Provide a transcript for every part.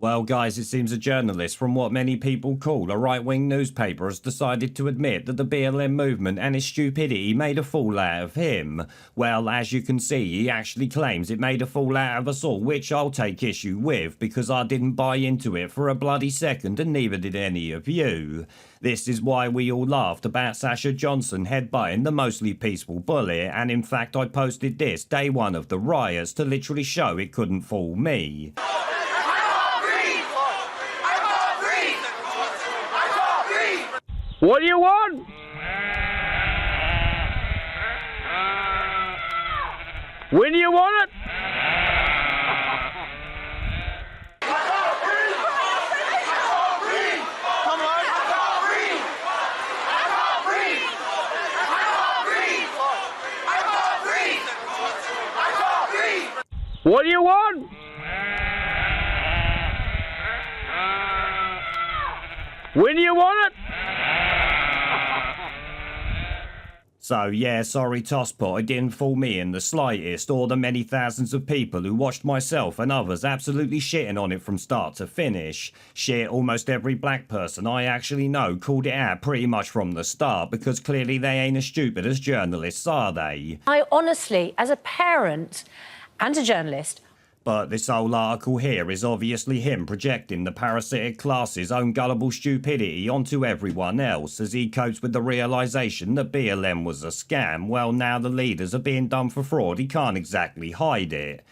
Well, guys, it seems a journalist from what many people call a right-wing newspaper has decided to admit that the BLM movement and its stupidity made a fool out of him. Well, as you can see, he actually claims it made a fool out of us all, which I'll take issue with, because I didn't buy into it for a bloody second, and neither did any of you. This is why we all laughed about Sasha Johnson headbutting the mostly peaceful bullet, and in fact I posted this day one of the riots to literally show it couldn't fool me. What do you want? When do you want it? What do you want? When do you want it? So yeah, sorry Tosspot, it didn't fool me in the slightest, or the many thousands of people who watched myself and others absolutely shitting on it from start to finish. Shit, almost every black person I actually know called it out pretty much from the start, because clearly they ain't as stupid as journalists, are they? I honestly, as a parent and a journalist... But this whole article here is obviously him projecting the parasitic class's own gullible stupidity onto everyone else as he copes with the realisation that BLM was a scam. Well, now the leaders are being done for fraud, he can't exactly hide it.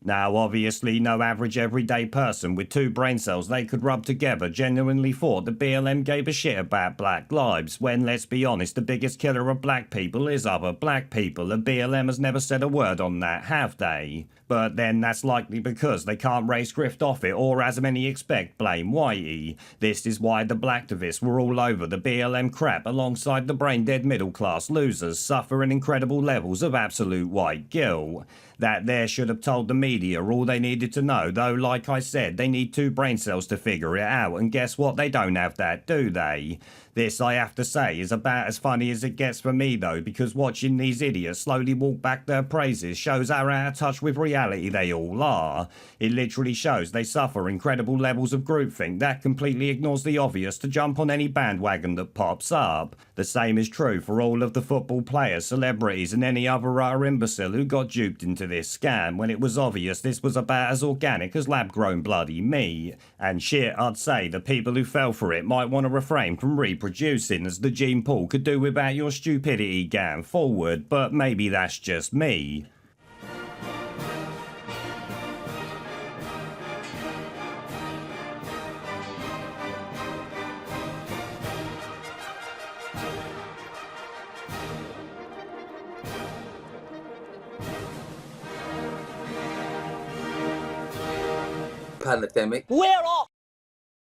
Now, obviously, no average everyday person with two brain cells they could rub together genuinely thought that BLM gave a shit about black lives, when, let's be honest, the biggest killer of black people is other black people, and BLM has never said a word on that, have they? But then that's likely because they can't raise grift off it, or as many expect, blame Whitey. This is why the blacktivists were all over the BLM crap alongside the brain-dead middle-class losers suffering incredible levels of absolute white guilt. That there should have told the media all they needed to know, though like I said, they need two brain cells to figure it out, and guess what, they don't have that, do they? This, I have to say, is about as funny as it gets for me though, because watching these idiots slowly walk back their praises shows how out of touch with reality they all are. It literally shows they suffer incredible levels of groupthink that completely ignores the obvious to jump on any bandwagon that pops up. The same is true for all of the football players, celebrities and any other utter imbecile who got duped into this scam when it was obvious this was about as organic as lab-grown bloody meat. And shit, I'd say the people who fell for it might want to refrain from reproducing, as the gene pool could do without your stupidity going forward, but maybe that's just me. Pandemic. Where